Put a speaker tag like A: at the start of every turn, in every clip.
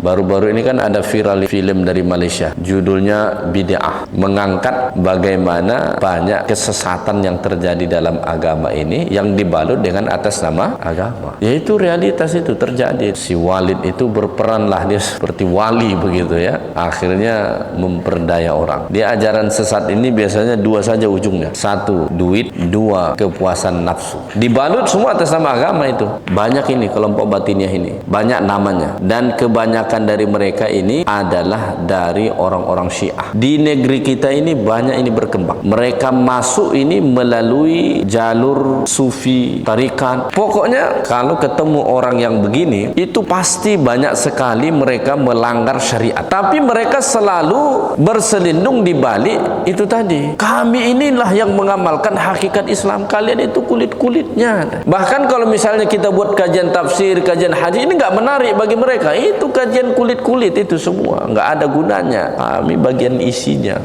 A: Baru-baru ini kan ada viral film dari Malaysia, judulnya Bid'ah, mengangkat bagaimana banyak kesesatan yang terjadi dalam agama ini yang dibalut dengan atas nama agama. Yaitu realitas itu terjadi. Si Walid itu berperanlah, dia seperti wali begitu ya. Akhirnya memperdaya orang. Di ajaran sesat ini biasanya dua saja ujungnya. Satu, duit. Dua, kepuasan nafsu. Dibalut semua atas nama agama itu. Banyak ini kelompok batiniah ini. Banyak namanya. Dan kebanyakan dari mereka ini adalah dari orang-orang Syiah. Di negeri kita ini banyak ini berkembang. Mereka masuk ini melalui jalur sufi, tarikat. Pokoknya kalau ketemu orang yang begini, itu pasti banyak sekali mereka melanggar syariat. Tapi mereka selalu berselindung di balik itu tadi. Kami inilah yang mengamalkan hakikat Islam. Kalian itu kulit-kulitnya. Bahkan kalau misalnya kita buat kajian tafsir, kajian hadis, ini nggak menarik bagi mereka. Itu kajian kulit-kulit itu semua nggak ada gunanya. Kami bagian isinya.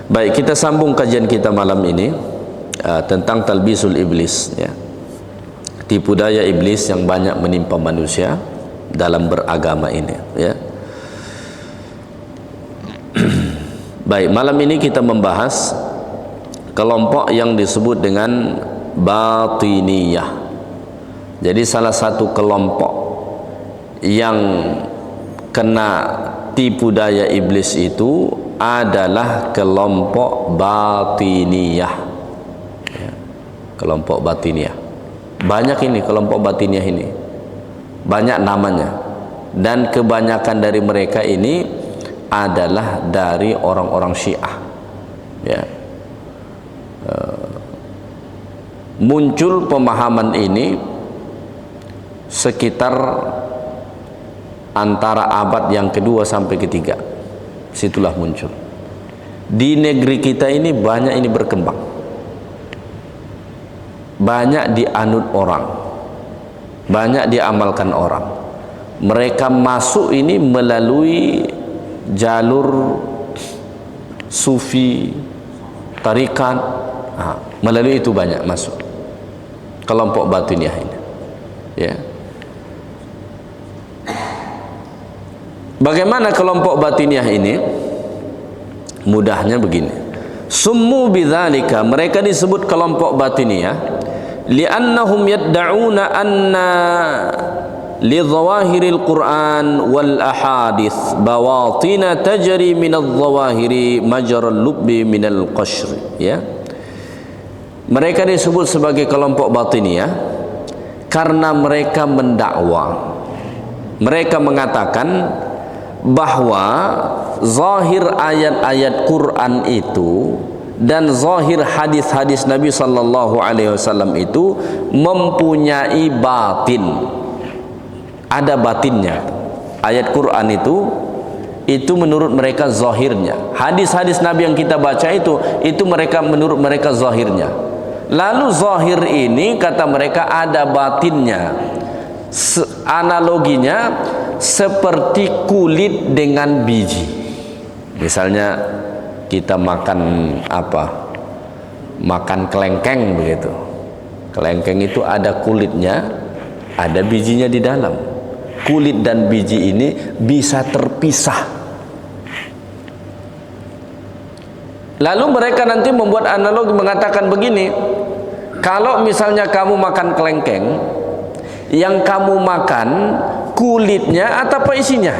A: Baik, kita sambung kajian kita malam ini tentang talbisul iblis ya. Tipu daya iblis yang banyak menimpa manusia dalam beragama ini ya. Baik, malam ini kita membahas kelompok yang disebut dengan batiniyah. Jadi salah satu kelompok yang kena tipu daya iblis itu adalah kelompok batiniyah ya. Kelompok batiniyah banyak ini, kelompok batiniyah ini banyak namanya, dan kebanyakan dari mereka ini adalah dari orang-orang Syiah ya. Muncul pemahaman ini sekitar antara abad yang kedua sampai ketiga, situlah muncul. Di negeri kita ini banyak ini berkembang, banyak dianut orang, banyak diamalkan orang. Mereka masuk ini melalui jalur sufi, tarikat, melalui itu banyak masuk kelompok batiniyah ini ya. Bagaimana kelompok batiniyah ini? Mudahnya begini, summu bidzalika, mereka disebut kelompok batiniyah li'annahum yadda'una anna li dhawahiril Qur'an wal ahadith bawatina tajri minadh dhawahiri majral lubbi minal qashri ya. Mereka disebut sebagai kelompok batiniyah karena mereka mendakwa, mereka mengatakan bahwa zahir ayat-ayat Quran itu dan zahir hadis-hadis Nabi sallallahu alaihi wasallam itu mempunyai batin, ada batinnya. Ayat Quran itu menurut mereka zahirnya. Hadis-hadis Nabi yang kita baca itu mereka menurut mereka zahirnya. Lalu zahir ini kata mereka ada batinnya. Analoginya seperti kulit dengan biji. Misalnya kita makan apa? Makan kelengkeng begitu. Kelengkeng itu ada kulitnya, ada bijinya di dalam. Kulit dan biji ini bisa terpisah. Lalu mereka nanti membuat analogi mengatakan begini, kalau misalnya kamu makan kelengkeng, yang kamu makan kulitnya atau apa isinya?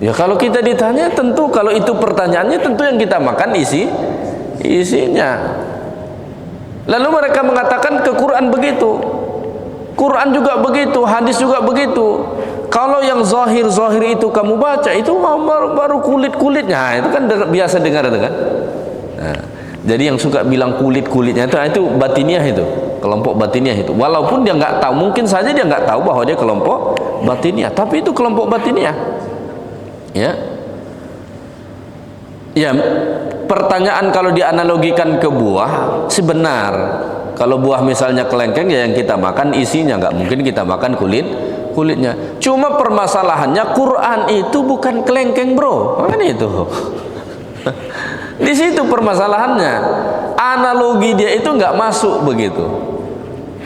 A: Ya kalau kita ditanya, tentu kalau itu pertanyaannya, tentu yang kita makan isinya. Lalu mereka mengatakan ke Quran begitu, Quran juga begitu, hadis juga begitu. Kalau yang zahir itu kamu baca, itu baru kulit-kulitnya. Itu kan biasa dengar kan? Nah, jadi yang suka bilang kulit-kulitnya itu batiniyah, itu kelompok batiniyah itu. Walaupun dia nggak tahu, mungkin saja dia nggak tahu bahwa dia kelompok batiniyah, tapi itu kelompok batiniyah. Ya, ya. Pertanyaan kalau dianalogikan ke buah, sebenar. Kalau buah misalnya kelengkeng, ya yang kita makan isinya, nggak mungkin kita makan kulitnya. Cuma permasalahannya Quran itu bukan kelengkeng, bro. Kan itu. Di situ permasalahannya. analogi dia itu nggak masuk begitu.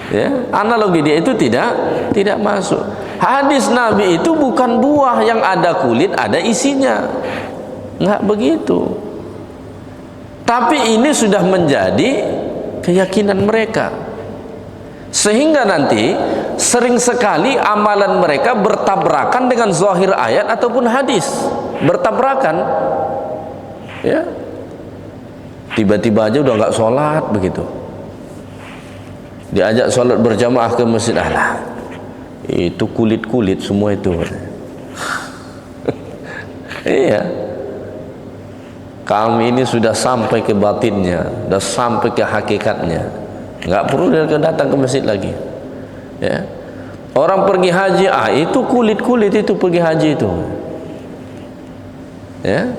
A: Ya, analogi dia itu tidak masuk. Hadis Nabi itu bukan buah yang ada kulit, ada isinya. Nggak begitu. Tapi ini sudah menjadi keyakinan mereka. Sehingga nanti sering sekali amalan mereka bertabrakan dengan zahir ayat ataupun hadis. Bertabrakan. Ya. Tiba-tiba aja udah nggak sholat begitu. Diajak sholat berjamaah ke masjid, alah itu kulit-kulit semua itu. Iya, kami ini sudah sampai ke batinnya, sudah sampai ke hakikatnya, nggak perlu datang ke masjid lagi. Ya, orang pergi haji, itu kulit-kulit itu pergi haji itu. Ya,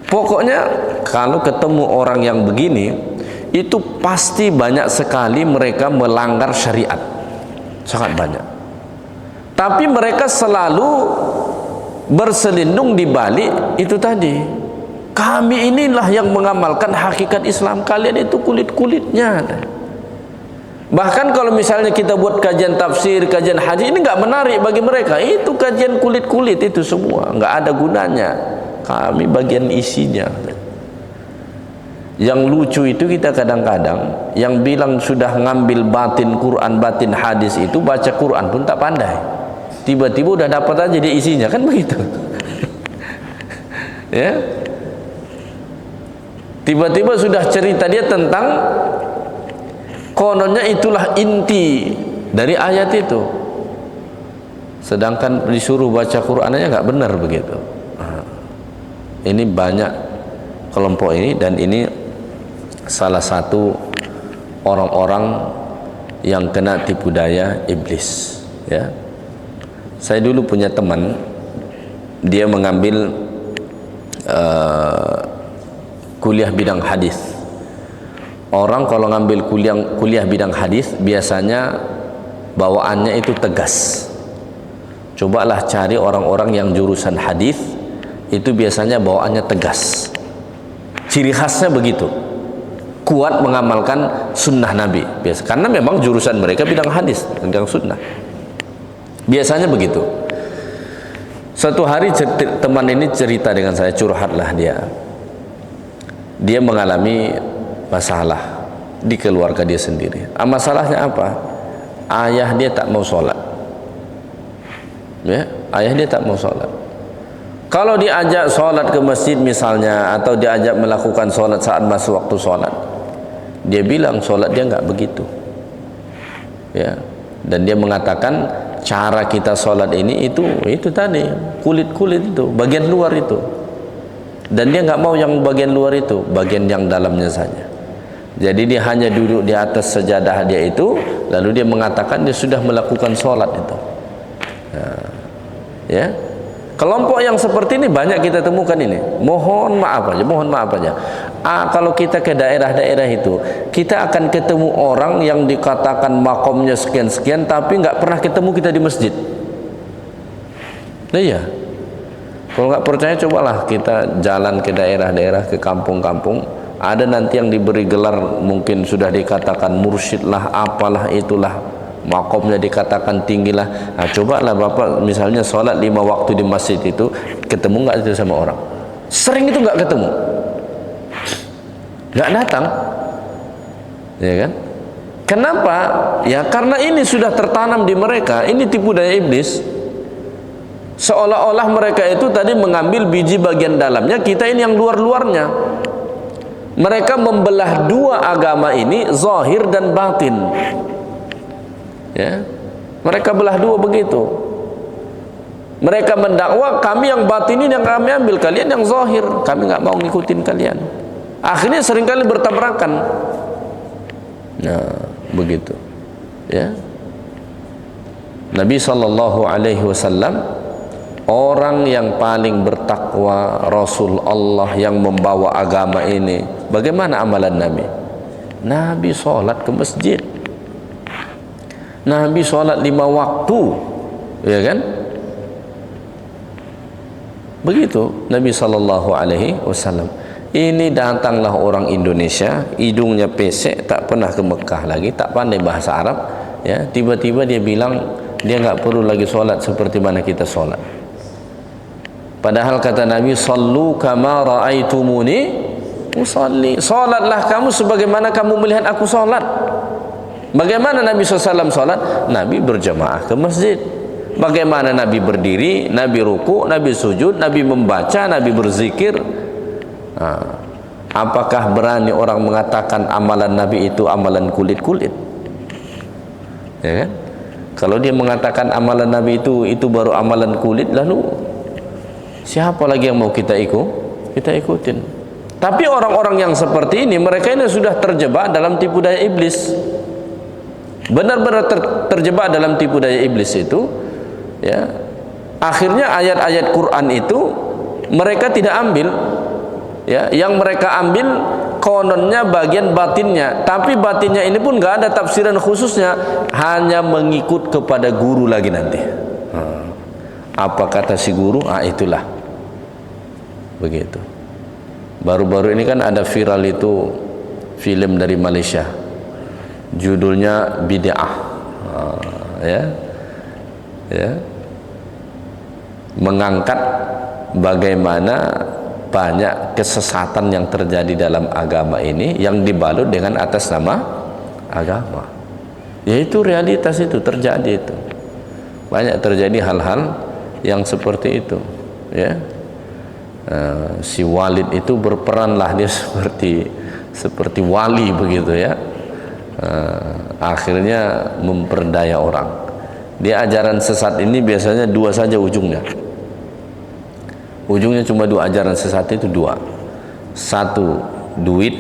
A: pokoknya kalau ketemu orang yang begini, itu pasti banyak sekali mereka melanggar syariat, sangat banyak. Tapi mereka selalu berselindung di balik itu tadi, kami inilah yang mengamalkan hakikat Islam, kalian itu kulit-kulitnya. Bahkan kalau misalnya kita buat kajian tafsir, kajian hadis, ini nggak menarik bagi mereka, itu kajian kulit-kulit itu semua nggak ada gunanya, kami bagian isinya. Yang lucu itu kita kadang-kadang yang bilang sudah ngambil batin Quran, batin hadis itu baca Quran pun tak pandai. Tiba-tiba udah dapat aja dia isinya, kan begitu. Ya. Tiba-tiba sudah cerita dia tentang kononnya itulah inti dari ayat itu. Sedangkan disuruh baca Qurannya nggak benar begitu. Ini banyak kelompok ini, dan ini salah satu orang-orang yang kena tipu daya iblis. Ya, saya dulu punya teman, dia mengambil kuliah bidang hadis. Orang kalau ngambil kuliah bidang hadis biasanya bawaannya itu tegas. Cobalah cari orang-orang yang jurusan hadis itu biasanya bawaannya tegas. Ciri khasnya begitu. Kuat mengamalkan sunnah Nabi biasa, karena memang jurusan mereka bidang hadis, bidang sunnah, biasanya begitu. Suatu hari teman ini cerita dengan saya, curhatlah dia mengalami masalah di keluarga dia sendiri. Masalahnya apa? Ayah dia tak mau sholat. Ya, ayah dia tak mau sholat. Kalau diajak sholat ke masjid misalnya, atau diajak melakukan sholat saat masuk waktu sholat, dia bilang sholat dia nggak begitu. Ya, dan dia mengatakan cara kita sholat ini itu tadi kulit-kulit itu, bagian luar itu. Dan dia nggak mau yang bagian luar itu, bagian yang dalamnya saja. Jadi dia hanya duduk di atas sejadah dia itu, lalu dia mengatakan dia sudah melakukan sholat itu. Nah, ya. Kelompok yang seperti ini banyak kita temukan ini. Mohon maaf aja. Kalau kita ke daerah-daerah itu, kita akan ketemu orang yang dikatakan makomnya sekian-sekian, tapi nggak pernah ketemu kita di masjid. Nah, iya. Kalau nggak percaya, cobalah kita jalan ke daerah-daerah, ke kampung-kampung. Ada nanti yang diberi gelar, mungkin sudah dikatakan mursyid lah, apalah itulah, makomnya dikatakan tinggilah. Nah, cobalah Bapak misalnya sholat 5 waktu di masjid itu, ketemu nggak itu sama orang? Sering itu nggak ketemu, nggak datang, ya kan? Kenapa? Ya karena ini sudah tertanam di mereka. Ini tipu daya iblis. Seolah-olah mereka itu tadi mengambil biji bagian dalamnya, kita ini yang luar-luarnya. Mereka membelah dua agama ini, zahir dan batin. Ya, mereka belah dua begitu. Mereka mendakwa kami yang batinin yang kami ambil, kalian yang zahir, kami nggak mau ngikutin kalian. Akhirnya seringkali bertabrakan. Nah, begitu. Ya. Nabi SAW orang yang paling bertakwa, Rasul Allah yang membawa agama ini. Bagaimana amalan Nabi? Nabi sholat ke masjid. Nabi sholat 5 waktu, ya kan? Begitu Nabi SAW. Ini datanglah orang Indonesia, hidungnya pesek, tak pernah ke Mekah lagi, tak pandai bahasa Arab, ya, tiba-tiba dia bilang dia nggak perlu lagi sholat seperti mana kita sholat. Padahal kata Nabi, sallu kama ra'aitumuni usalli, sholatlah kamu sebagaimana kamu melihat aku sholat. Bagaimana Nabi SAW sholat? Nabi berjamaah ke masjid. Bagaimana Nabi berdiri, Nabi ruku, Nabi sujud, Nabi membaca, Nabi berzikir. Apakah berani orang mengatakan amalan Nabi itu amalan kulit-kulit? Ya kan? Kalau dia mengatakan amalan Nabi itu baru amalan kulit, lalu siapa lagi yang mau kita ikutin? Tapi orang-orang yang seperti ini, mereka ini sudah terjebak dalam tipu daya iblis. Benar-benar terjebak dalam tipu daya iblis itu, ya. Akhirnya ayat-ayat Quran itu mereka tidak ambil. Ya, yang mereka ambil kononnya bagian batinnya, tapi batinnya ini pun nggak ada tafsiran khususnya, hanya mengikut kepada guru lagi nanti. Apa kata si guru? Itulah begitu. Baru-baru ini kan ada viral itu film dari Malaysia, judulnya Bid'ah, ya, mengangkat bagaimana banyak kesesatan yang terjadi dalam agama ini yang dibalut dengan atas nama agama. Yaitu realitas itu terjadi itu. Banyak terjadi hal-hal yang seperti itu, ya. Si Walid itu berperanlah dia seperti wali begitu, ya. Akhirnya memperdaya orang. Dia ajaran sesat ini biasanya dua saja ujungnya. Ujungnya cuma dua, ajaran sesat itu dua. Satu, duit.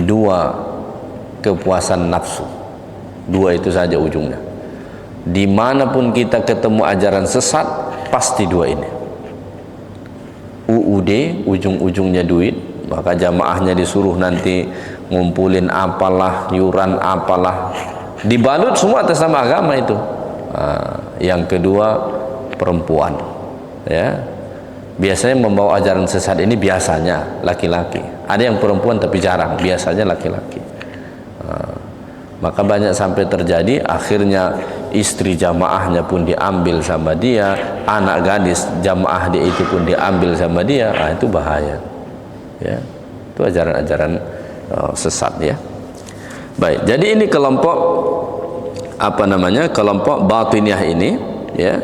A: Dua, kepuasan nafsu. Dua itu saja ujungnya. Dimanapun kita ketemu ajaran sesat, pasti dua ini. UUD, ujung-ujungnya duit. Maka jamaahnya disuruh nanti ngumpulin apalah, yuran apalah. Dibalut semua atas nama agama itu. Yang kedua, perempuan, ya. Biasanya membawa ajaran sesat ini biasanya laki-laki. Ada yang perempuan tapi jarang, biasanya laki-laki. Maka banyak sampai terjadi akhirnya istri jamaahnya pun diambil sama dia, anak gadis jamaah dia itu pun diambil sama dia. Itu bahaya, ya. Itu ajaran-ajaran sesat, ya. Baik, jadi ini kelompok kelompok batiniyah ini, ya.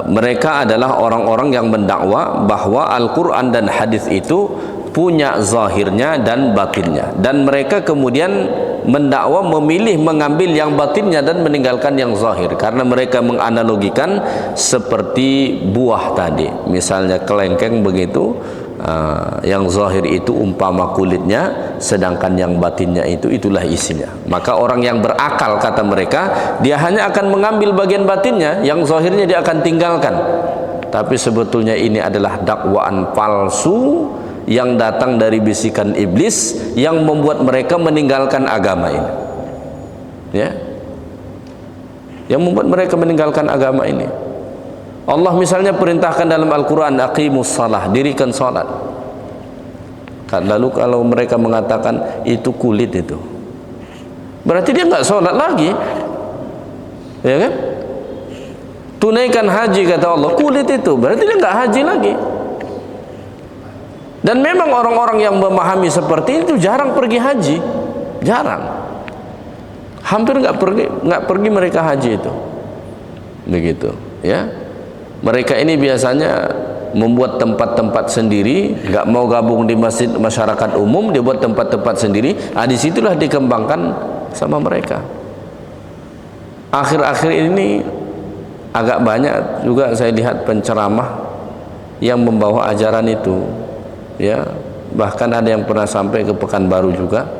A: Mereka adalah orang-orang yang mendakwa bahwa Al-Quran dan hadis itu punya zahirnya dan batinnya, dan mereka kemudian mendakwa memilih mengambil yang batinnya dan meninggalkan yang zahir, karena mereka menganalogikan seperti buah tadi, misalnya kelengkeng begitu. Yang zahir itu umpama kulitnya, sedangkan yang batinnya itulah isinya. Maka orang yang berakal, kata mereka, dia hanya akan mengambil bagian batinnya, yang zahirnya dia akan tinggalkan. Tapi sebetulnya ini adalah dakwaan palsu yang datang dari bisikan iblis yang membuat mereka meninggalkan agama ini, ya, yang membuat mereka meninggalkan agama ini. Allah misalnya perintahkan dalam Al-Quran, aqimus salah, dirikan salat. Lalu kalau mereka mengatakan itu kulit, itu berarti dia nggak salat lagi, ya kan? Tunaikan haji, kata Allah, kulit itu berarti dia nggak haji lagi. Dan memang orang-orang yang memahami seperti itu jarang pergi haji, jarang, hampir nggak pergi mereka haji itu, begitu, ya. Mereka ini biasanya membuat tempat-tempat sendiri, nggak mau gabung di masjid masyarakat umum, dia buat tempat-tempat sendiri. Disitulah dikembangkan sama mereka. Akhir-akhir ini agak banyak juga saya lihat penceramah yang membawa ajaran itu, ya. Bahkan ada yang pernah sampai ke Pekanbaru juga,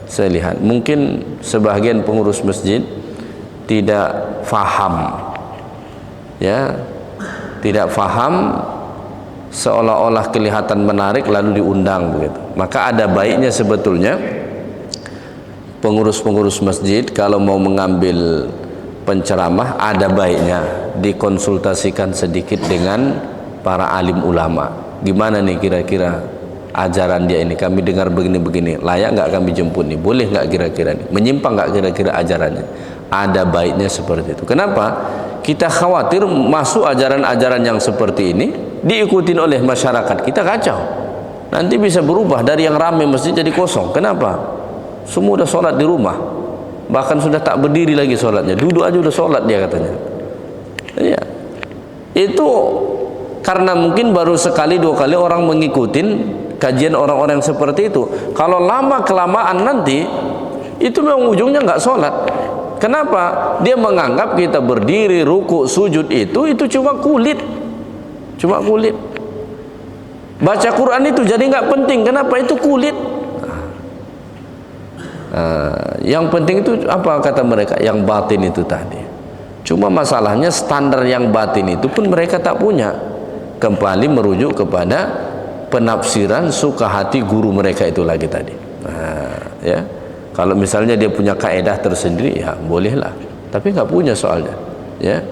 A: saya lihat. Mungkin sebagian pengurus masjid tidak faham, ya, tidak faham, seolah-olah kelihatan menarik lalu diundang begitu. Maka ada baiknya sebetulnya pengurus-pengurus masjid kalau mau mengambil penceramah, ada baiknya dikonsultasikan sedikit dengan para alim ulama. Gimana nih kira-kira ajaran dia ini, kami dengar begini-begini, layak nggak kami jemput nih, boleh nggak kira-kira nih, menyimpang nggak kira-kira ajarannya. Ada baiknya seperti itu. Kenapa? Kita khawatir masuk ajaran-ajaran yang seperti ini diikutin oleh masyarakat kita, kacau. Nanti bisa berubah dari yang ramai masjid jadi kosong. Kenapa? Semua udah sholat di rumah, bahkan sudah tak berdiri lagi sholatnya, duduk aja udah sholat dia katanya. Iya, itu karena mungkin baru sekali dua kali orang mengikutin kajian orang-orang yang seperti itu. Kalau lama kelamaan nanti itu memang ujungnya nggak sholat. Kenapa? Dia menganggap kita berdiri, ruku, sujud itu cuma kulit, cuma kulit. Baca Quran itu jadi nggak penting. Kenapa? Itu kulit. Yang penting itu apa kata mereka? Yang batin itu tadi. Cuma masalahnya standar yang batin itu pun mereka tak punya. Kembali merujuk kepada penafsiran suka hati guru mereka itu lagi tadi. Ya, kalau misalnya dia punya kaedah tersendiri, ya bolehlah. Tapi nggak punya soalnya. Ya,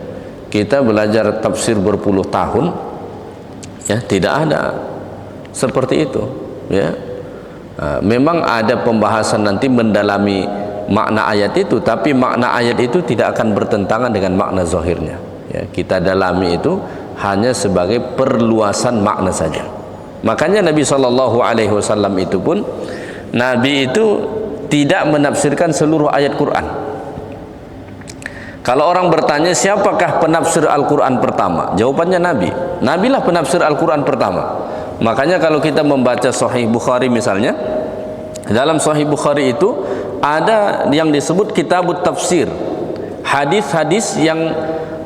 A: kita belajar tafsir berpuluh tahun, ya tidak ada seperti itu. Ya, memang ada pembahasan nanti mendalami makna ayat itu, tapi makna ayat itu tidak akan bertentangan dengan makna zahirnya. Ya, kita dalami itu hanya sebagai perluasan makna saja. Makanya Nabi SAW itu pun, Nabi itu tidak menafsirkan seluruh ayat Quran. Kalau orang bertanya siapakah penafsir Al-Quran pertama, jawabannya Nabi. Nabilah penafsir Al-Quran pertama. Makanya kalau kita membaca Sahih Bukhari misalnya, dalam Sahih Bukhari itu ada yang disebut kitabut tafsir, hadis-hadis yang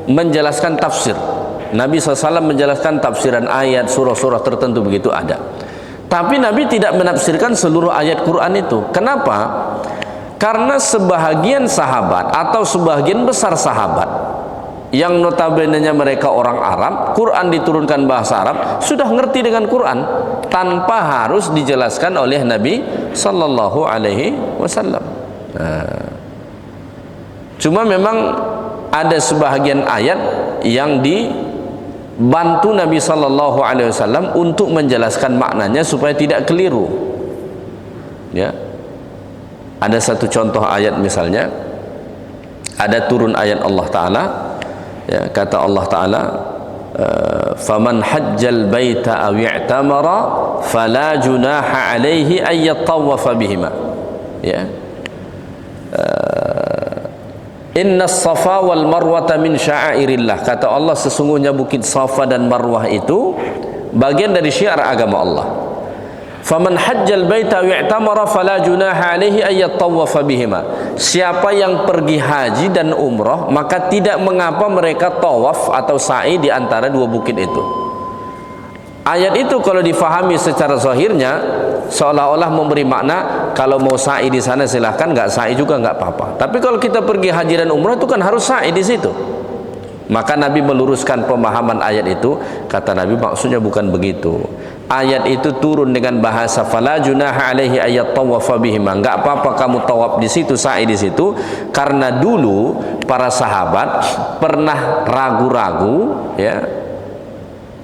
A: menjelaskan tafsir. Nabi SAW menjelaskan tafsiran ayat, surah-surah tertentu, begitu ada. Tapi Nabi tidak menafsirkan seluruh ayat Quran itu. Kenapa? Karena sebahagian sahabat atau sebagian besar sahabat yang notabene-nya mereka orang Arab, Quran diturunkan bahasa Arab, sudah ngerti dengan Quran tanpa harus dijelaskan oleh Nabi sallallahu alaihi wasallam. Cuma memang ada sebahagian ayat yang dibantu Nabi sallallahu alaihi wasallam untuk menjelaskan maknanya supaya tidak keliru. Ya. Ada satu contoh ayat misalnya, ada turun ayat Allah Ta'ala, ya, kata Allah Ta'ala, faman hajjal baita aw i'tamara fala junaha alaihi ay yatawafa bihima. Ya, inna safa wal marwata min sya'airillah, kata Allah, sesungguhnya bukit Safa dan Marwah itu bagian dari syiar agama Allah. Faman hajjal baita wa i'tamara fala junaha alaihi ay yatawafa bihima. Siapa yang pergi haji dan umrah, maka tidak mengapa mereka tawaf atau sa'i di antara dua bukit itu. Ayat itu kalau difahami secara zahirnya seolah-olah memberi makna kalau mau sa'i di sana silahkan, nggak sa'i juga nggak apa-apa. Tapi kalau kita pergi haji dan umrah itu kan harus sa'i di situ. Maka Nabi meluruskan pemahaman ayat itu. Kata Nabi, maksudnya bukan begitu. Ayat itu turun dengan bahasa fala junaha alaihi ayat tawafa bihima. Enggak apa-apa kamu tawaf di situ, sa'i di situ, karena dulu para sahabat pernah ragu-ragu, ya,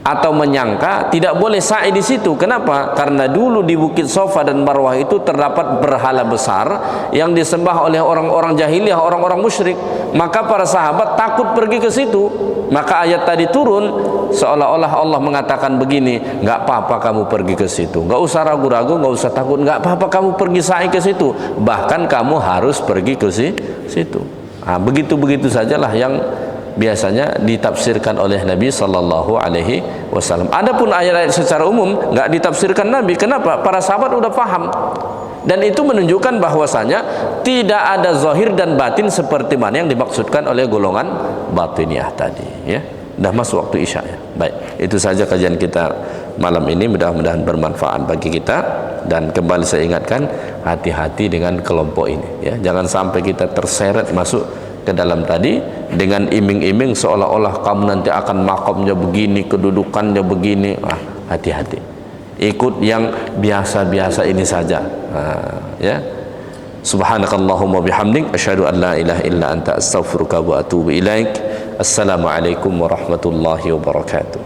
A: atau menyangka tidak boleh sa'i di situ. Kenapa? Karena dulu di bukit Safa dan Marwah itu terdapat berhala besar yang disembah oleh orang-orang jahiliyah, orang-orang musyrik. Maka para sahabat takut pergi ke situ. Maka ayat tadi turun seolah-olah Allah mengatakan begini, nggak apa-apa kamu pergi ke situ, nggak usah ragu-ragu, nggak usah takut, nggak apa-apa kamu pergi sa'i ke situ, bahkan kamu harus pergi ke situ. Nah, begitu-begitu sajalah yang biasanya ditafsirkan oleh Nabi sallallahu alaihi wasallam. Adapun ayat-ayat secara umum nggak ditafsirkan Nabi. Kenapa? Para sahabat udah paham. Dan itu menunjukkan bahwasanya tidak ada zahir dan batin seperti mana yang dimaksudkan oleh golongan batiniyah tadi, ya. Dah masuk waktu Isya, ya. Baik, itu saja kajian kita malam ini, mudah-mudahan bermanfaat bagi kita. Dan kembali saya ingatkan, hati-hati dengan kelompok ini, ya. Jangan sampai kita terseret masuk ke dalam tadi dengan iming-iming seolah-olah kamu nanti akan makamnya begini, kedudukannya begini. Hati-hati, ikut yang biasa-biasa ini saja. Ya, subhanakallahumma bihamdik asyhadu an la ilaha illa anta astaghfiruka wa atubu ilaik. Assalamualaikum warahmatullahi wabarakatuh.